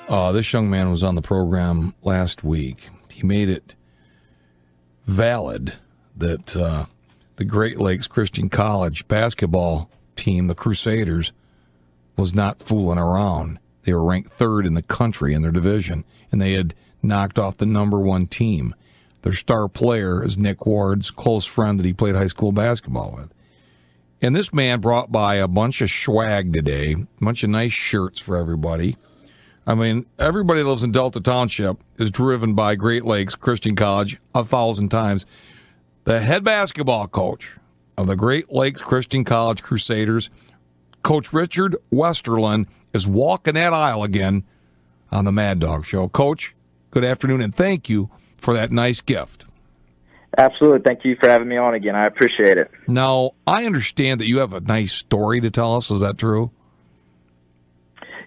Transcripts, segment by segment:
This young man was on the program last week. He made it valid that the Great Lakes Christian College basketball team, the Crusaders, was not fooling around. They were ranked third in the country in their division, and they had knocked off the number one team. Their star player is Nick Ward's close friend that he played high school basketball with. And this man brought by a bunch of swag today, a bunch of nice shirts for everybody. I mean, everybody that lives in Delta Township is driven by Great Lakes Christian College 1,000 times. The head basketball coach of the Great Lakes Christian College Crusaders, Coach Richard Westerlund, is walking that aisle again on the Mad Dog Show. Coach, good afternoon, and thank you for that nice gift. Absolutely. Thank you for having me on again. I appreciate it. Now, I understand that you have a nice story to tell us. Is that true?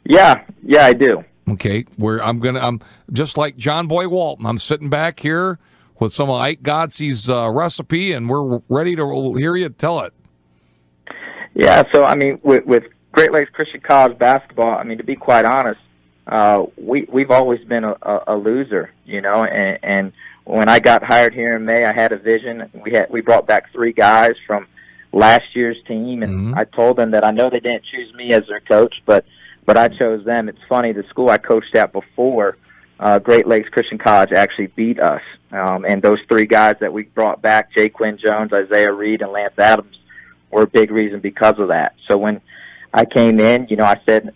Yeah, I do. Okay, I'm just like John Boy Walton. I'm sitting back here with some of Ike Godsey's recipe, and we're ready to hear you tell it. Yeah, so I mean, with Great Lakes Christian College basketball, I mean, to be quite honest, we've always been a loser, you know. And when I got hired here in May, I had a vision. We brought back 3 guys from last year's team, and I told them that I know they didn't choose me as their coach, but I chose them. It's funny, the school I coached at before, Great Lakes Christian College, actually beat us. And those 3 guys that we brought back, Jay Quinn Jones, Isaiah Reed, and Lance Adams, were a big reason because of that. So when I came in, you know,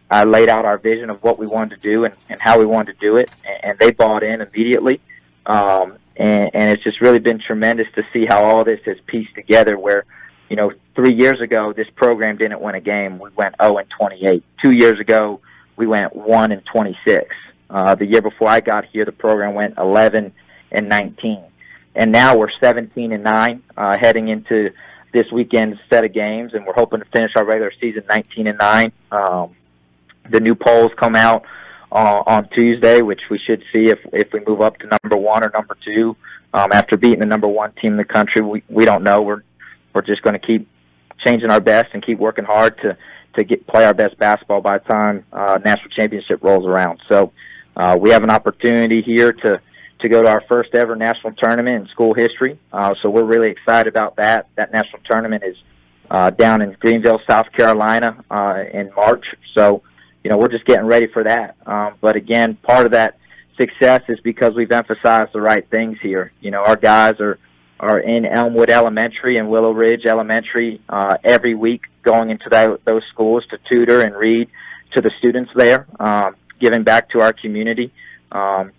I laid out our vision of what we wanted to do and how we wanted to do it, and they bought in immediately. And it's just really been tremendous to see how all this has pieced together where, you know, 3 years ago, this program didn't win a game. We went 0-28. 2 years ago, we went 1-26. The year before I got here, the program went 11-19. And now we're 17-9, heading into this weekend's set of games, and we're hoping to finish our regular season 19-9. The new polls come out on Tuesday, which we should see if we move up to number 1 or number 2. After beating the number 1 team in the country, we don't know. We're just going to keep changing our best and keep working hard to play our best basketball by the time national championship rolls around. So we have an opportunity here to go to our first ever national tournament in school history. So we're really excited about that. That national tournament is down in Greenville, South Carolina in March. So, you know, we're just getting ready for that. But again, part of that success is because we've emphasized the right things here. You know, our guys are in Elmwood Elementary and Willow Ridge Elementary every week, going into those schools to tutor and read to the students there, giving back to our community.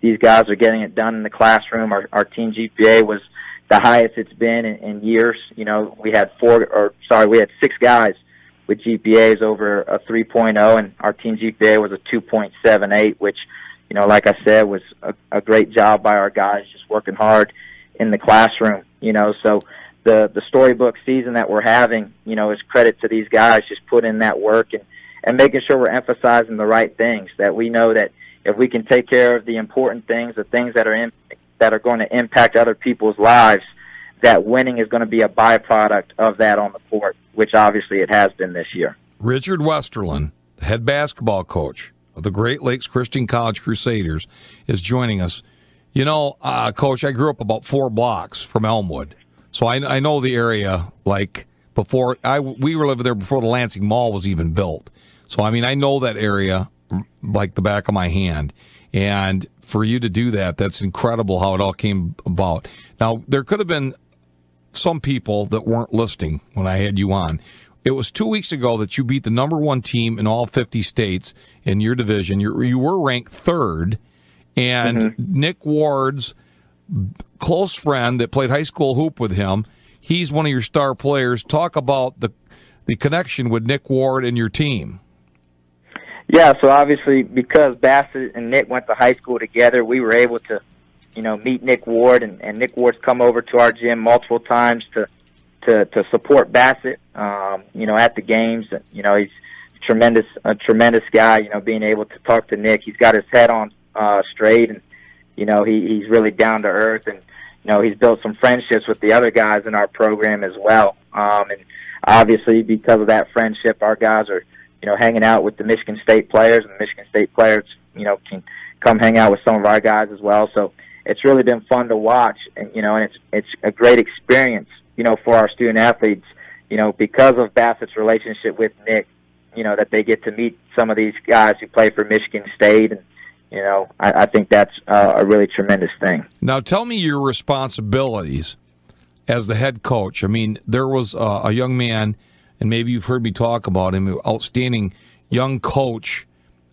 These guys are getting it done in the classroom. Our team GPA was the highest it's been in years. You know, we had 6 guys with GPAs over a 3.0, and our team GPA was a 2.78, which, you know, like I said, was a great job by our guys just working hard in the classroom, you know. So the storybook season that we're having, you know, is credit to these guys just putting in that work and making sure we're emphasizing the right things, that we know that if we can take care of the important things, the things that are going to impact other people's lives, that winning is going to be a byproduct of that on the court, which obviously it has been this year. Richard Westerlund, the head basketball coach of the Great Lakes Christian College Crusaders, is joining us. You know, Coach, I grew up about 4 blocks from Elmwood, so I know the area like before. We were living there before the Lansing Mall was even built. So, I mean, I know that area like the back of my hand. And for you to do that, that's incredible how it all came about. Now, there could have been some people that weren't listening when I had you on. It was 2 weeks ago that you beat the number 1 team in all 50 states in your division. You were ranked 3rd, and Nick Ward's close friend that played high school hoop with him, he's one of your star players. Talk about the connection with Nick Ward and your team. Yeah, so obviously because Bassett and Nick went to high school together, we were able to, you know, meet Nick Ward, and Nick Ward's come over to our gym multiple times to support Bassett, you know, at the games. You know, he's a tremendous guy, you know, being able to talk to Nick. He's got his head on straight, and, you know, he's really down to earth, and, you know, he's built some friendships with the other guys in our program as well. And obviously because of that friendship, our guys are, you know, hanging out with the Michigan State players, and the Michigan State players, can come hang out with some of our guys as well. So it's really been fun to watch, and it's a great experience, for our student athletes, because of Bassett's relationship with Nick, that they get to meet some of these guys who play for Michigan State, and I think that's a really tremendous thing. Now, tell me your responsibilities as the head coach. I mean, there was a young man, and maybe you've heard me talk about him, an outstanding young coach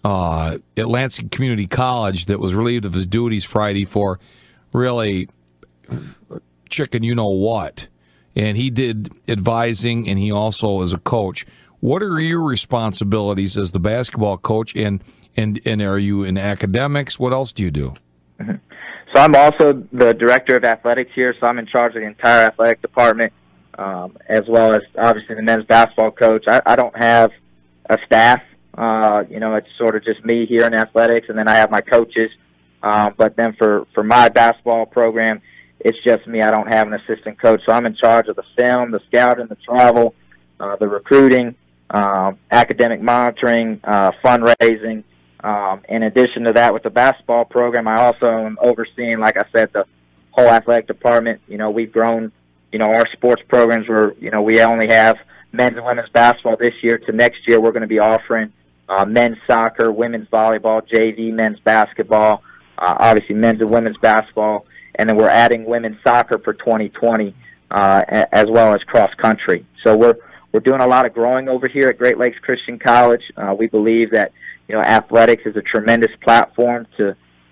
at Lansing Community College that was relieved of his duties Friday for really chicken you-know-what. And he did advising, and he also is a coach. What are your responsibilities as the basketball coach, and are you in academics? What else do you do? Mm-hmm. So I'm also the director of athletics here, so I'm in charge of the entire athletic department, as well as obviously the men's basketball coach. I don't have a staff. It's sort of just me here in athletics, and then I have my coaches. But then for my basketball program, it's just me. I don't have an assistant coach, so I'm in charge of the film, the scouting, the travel, the recruiting, academic monitoring, fundraising. In addition to that, with the basketball program, I also am overseeing, like I said, the whole athletic department. We've grown, our sports programs where, we only have men's and women's basketball this year. To next year, we're going to be offering men's soccer, women's volleyball, JV, men's basketball, obviously men's and women's basketball, and then we're adding women's soccer for 2020, as well as cross country. So we're doing a lot of growing over here at Great Lakes Christian College. We believe that athletics is a tremendous platform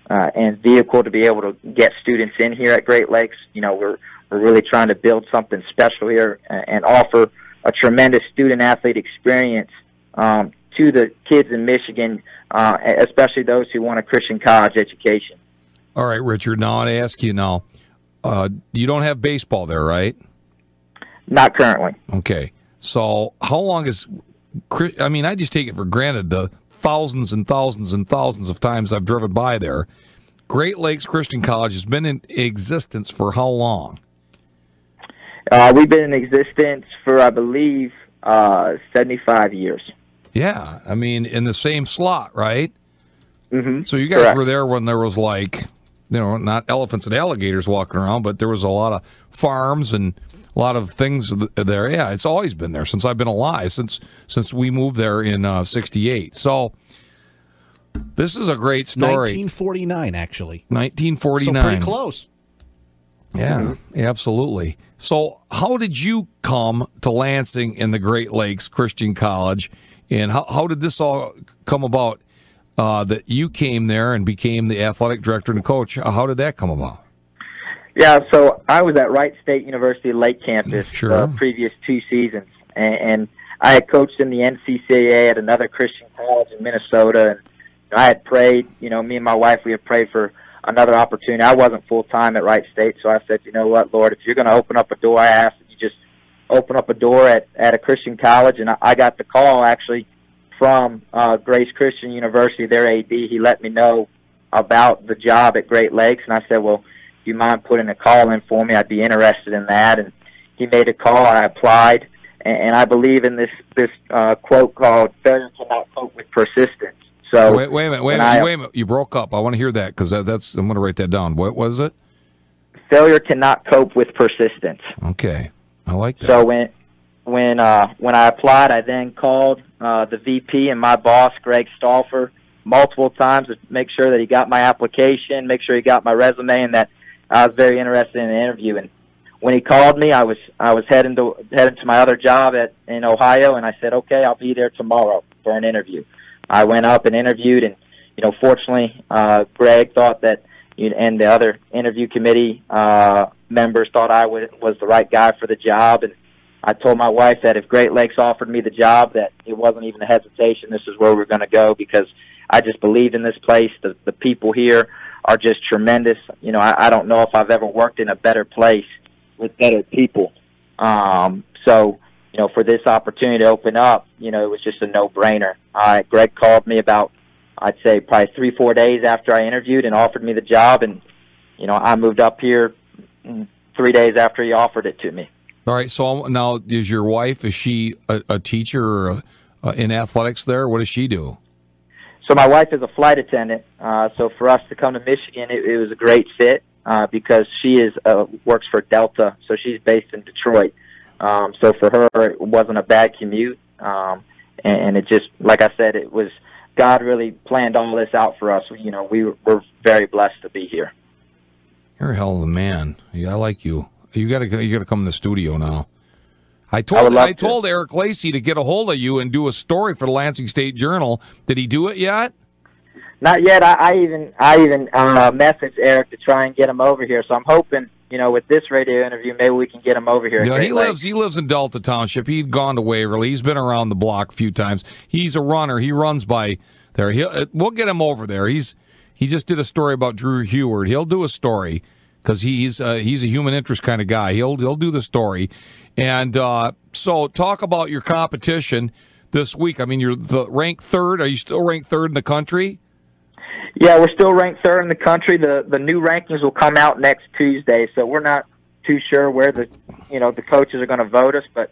and vehicle to be able to get students in here at Great Lakes. We're really trying to build something special here and offer a tremendous student-athlete experience to the kids in Michigan, especially those who want a Christian college education. All right, Richard, now I ask you now, you don't have baseball there, right? Not currently. Okay. So how long is – I just take it for granted the thousands and thousands and thousands of times I've driven by there. Great Lakes Christian College has been in existence for how long? We've been in existence for, I believe, 75 years. Yeah, in the same slot, right? Mm-hmm. So you guys Correct. were there when there was not elephants and alligators walking around, but there was a lot of farms and a lot of things there. Yeah, it's always been there since I've been alive, since we moved there in '68. So this is a great story. 1949, actually. 1949. So pretty close. Yeah, absolutely. So how did you come to Lansing in the Great Lakes Christian College, and how did this all come about, that you came there and became the athletic director and coach? How did that come about? Yeah, so I was at Wright State University Lake Campus Sure. Previous 2 seasons, and I had coached in the NCCAA at another Christian college in Minnesota, and I had prayed, me and my wife, we had prayed for another opportunity. I wasn't full-time at Wright State, so I said, you know what, Lord, if you're going to open up a door, I ask that you just open up a door at a Christian college, and I got the call, actually, from Grace Christian University, their AD. He let me know about the job at Great Lakes, and I said, well, do you mind putting a call in for me? I'd be interested in that. And he made a call. I applied, and I believe in this quote called "failure cannot cope with persistence." So wait a minute. You broke up. I want to hear that because I'm going to write that down. What was it? Failure cannot cope with persistence. Okay, I like that. So when I applied, I then called the VP and my boss, Greg Stauffer, multiple times to make sure that he got my application, make sure he got my resume, and that I was very interested in the interview. And when he called me, I was heading to my other job in Ohio, and I said, okay, I'll be there tomorrow for an interview. I went up and interviewed, and fortunately, Greg thought that, and the other interview committee members thought I was the right guy for the job. And I told my wife that if Great Lakes offered me the job, that it wasn't even a hesitation. This is where we're going to go, because I just believed in this place. The people here are just tremendous. I don't know if I've ever worked in a better place with better people. So, for this opportunity to open up, it was just a no-brainer. Greg called me about, I'd say, probably 3-4 days after I interviewed and offered me the job. And, I moved up here 3 days after he offered it to me. All right. So now, is your wife, is she a teacher or in athletics there? What does she do? So my wife is a flight attendant. So for us to come to Michigan, it was a great fit because she is works for Delta, so she's based in Detroit. So for her, it wasn't a bad commute. And it just, like I said, it was God really planned all this out for us. You know, we're very blessed to be here. You're a hell of a man. Yeah, I like you. You gotta come in the studio now. I told Eric Lacey to get a hold of you and do a story for the Lansing State Journal. Did he do it yet? Not yet. I even messaged Eric to try and get him over here. So I'm hoping, you know, with this radio interview, maybe we can get him over here. Yeah, he lives in Delta Township. He'd gone to Waverly. He's been around the block a few times. He's a runner. He runs by there. We'll get him over there. He just did a story about Drew Heward. He'll do a story because he's a human interest kind of guy. He'll do the story. And so talk about your competition this week. I mean, you're ranked third. Are you still ranked third in the country? Yeah, we're still ranked third in the country. The new rankings will come out next Tuesday, so we're not too sure where the coaches are going to vote us, but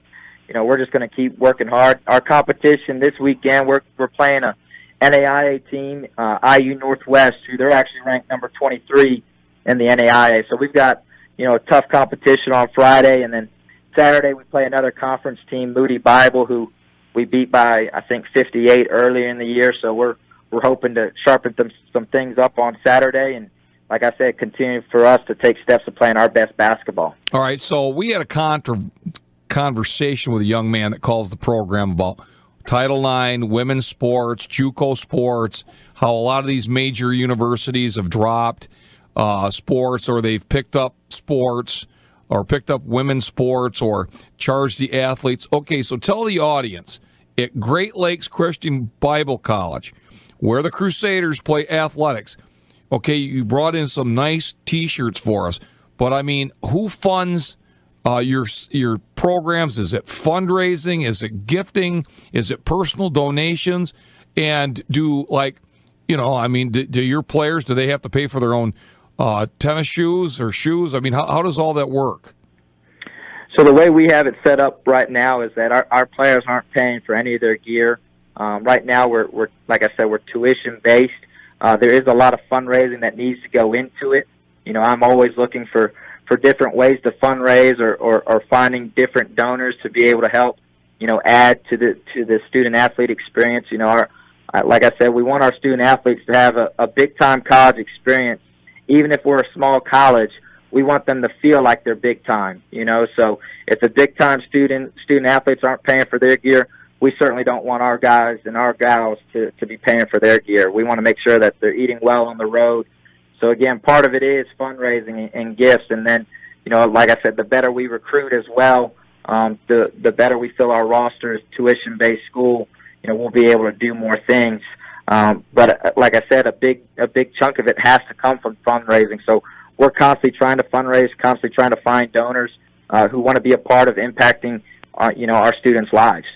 you know, we're just going to keep working hard. Our competition this weekend, we're playing a NAIA team, IU Northwest, who they're actually ranked number 23 in the NAIA. So we've got, you know, a tough competition on Friday, and then Saturday we play another conference team, Moody Bible, who we beat by, I think, 58 earlier in the year. So we're hoping to sharpen some things up on Saturday, and like I said, continue for us to take steps to playing our best basketball. All right, so we had a conversation with a young man that calls the program about Title IX, women's sports, JUCO sports, how a lot of these major universities have dropped sports, or they've picked up sports, or picked up women's sports, or charged the athletes. Okay, so tell the audience, at Great Lakes Christian Bible College, where the Crusaders play athletics, okay, you brought in some nice T-shirts for us, but I mean, who funds your programs? Is it fundraising? Is it gifting? Is it personal donations? And do your players, do they have to pay for their own tennis shoes or shoes? I mean, how does all that work? So the way we have it set up right now is that our players aren't paying for any of their gear. Right now, we're like I said, we're tuition based. There is a lot of fundraising that needs to go into it. You know, I'm always looking for different ways to fundraise or finding different donors to be able to help, you know, add to the student athlete experience. You know, like I said, we want our student athletes to have a big time college experience. Even if we're a small college, we want them to feel like they're big time. You know, so if the big time student athletes aren't paying for their gear, we certainly don't want our guys and our gals to be paying for their gear. We want to make sure that they're eating well on the road. So again, part of it is fundraising and gifts, and then, you know, like I said, the better we recruit as well, the better we fill our roster as tuition-based school. You know, we'll be able to do more things. But like I said, a big chunk of it has to come from fundraising. So we're constantly trying to fundraise, constantly trying to find donors who want to be a part of impacting, our students' lives.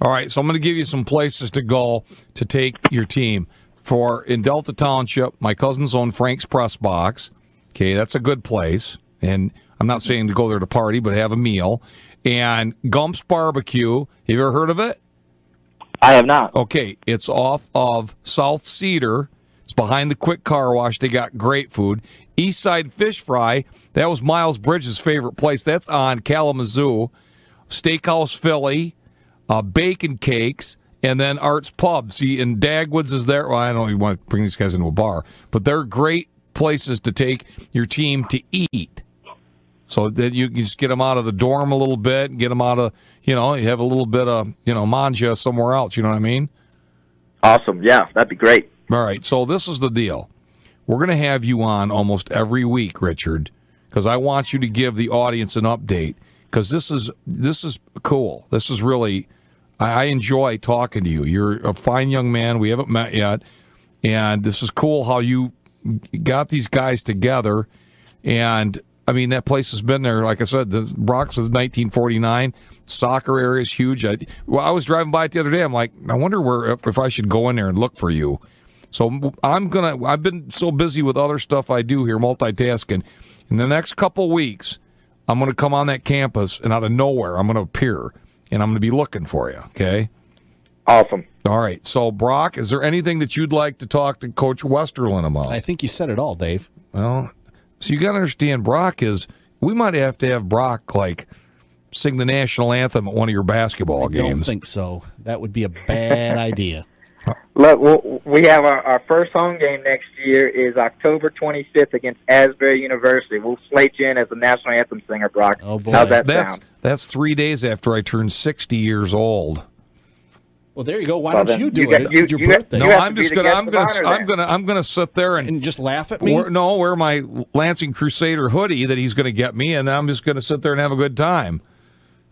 All right, so I'm going to give you some places to go to take your team. In Delta Township, my cousin's own Frank's Press Box. Okay, that's a good place. And I'm not saying to go there to party, but have a meal. And Gump's Barbecue. Have you ever heard of it? I have not. Okay, it's off of South Cedar. It's behind the Quick Car Wash. They got great food. Eastside Fish Fry. That was Miles Bridges' favorite place. That's on Kalamazoo. Steakhouse Philly. Bacon Cakes. And then Art's Pub. See, and Dagwood's is there. Well, I don't even want to bring these guys into a bar. But they're great places to take your team to eat. So that you can just get them out of the dorm a little bit, get them out of, you have a little bit of, manja somewhere else. You know what I mean? Awesome. Yeah, that'd be great. All right. So this is the deal. We're going to have you on almost every week, Richard, because I want you to give the audience an update, because this is cool. This is really, I enjoy talking to you. You're a fine young man. We haven't met yet. And this is cool how you got these guys together. And, I mean, that place has been there. Like I said, the Bronx is 1949. Soccer area is huge. I was driving by it the other day. I'm like, I wonder if I should go in there and look for you. So I've been so busy with other stuff I do here, multitasking. In the next couple weeks, I'm going to come on that campus, and out of nowhere, I'm going to appear, and I'm going to be looking for you, okay? Awesome. All right. So, Brock, is there anything that you'd like to talk to Coach Westerlund about? I think you said it all, Dave. Well, so you got to understand, we might have to have Brock, like, sing the national anthem at one of your basketball games. I don't think so. That would be a bad idea. Look, we have our first home game next year is October 25th against Asbury University. We'll slate you in as the national anthem singer, Brock. Oh, boy. How's that sound? That's 3 days after I turned 60 years old. Well, there you go. Why don't you do it? It's your birthday. No, I'm gonna sit there and just laugh at me. Wear my Lansing Crusader hoodie that he's gonna get me, and I'm just gonna sit there and have a good time.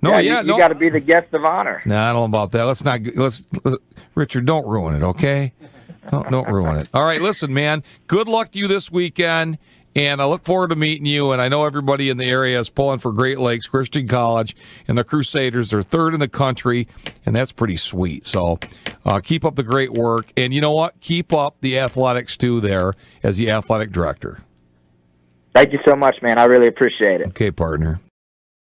No, you got to be the guest of honor. No, I don't know about that. Let's Richard, don't ruin it, okay? Don't ruin it. All right, listen, man. Good luck to you this weekend. And I look forward to meeting you. And I know everybody in the area is pulling for Great Lakes Christian College and the Crusaders. They're third in the country, and that's pretty sweet. So keep up the great work. And you know what? Keep up the athletics, too, there as the athletic director. Thank you so much, man. I really appreciate it. Okay, partner.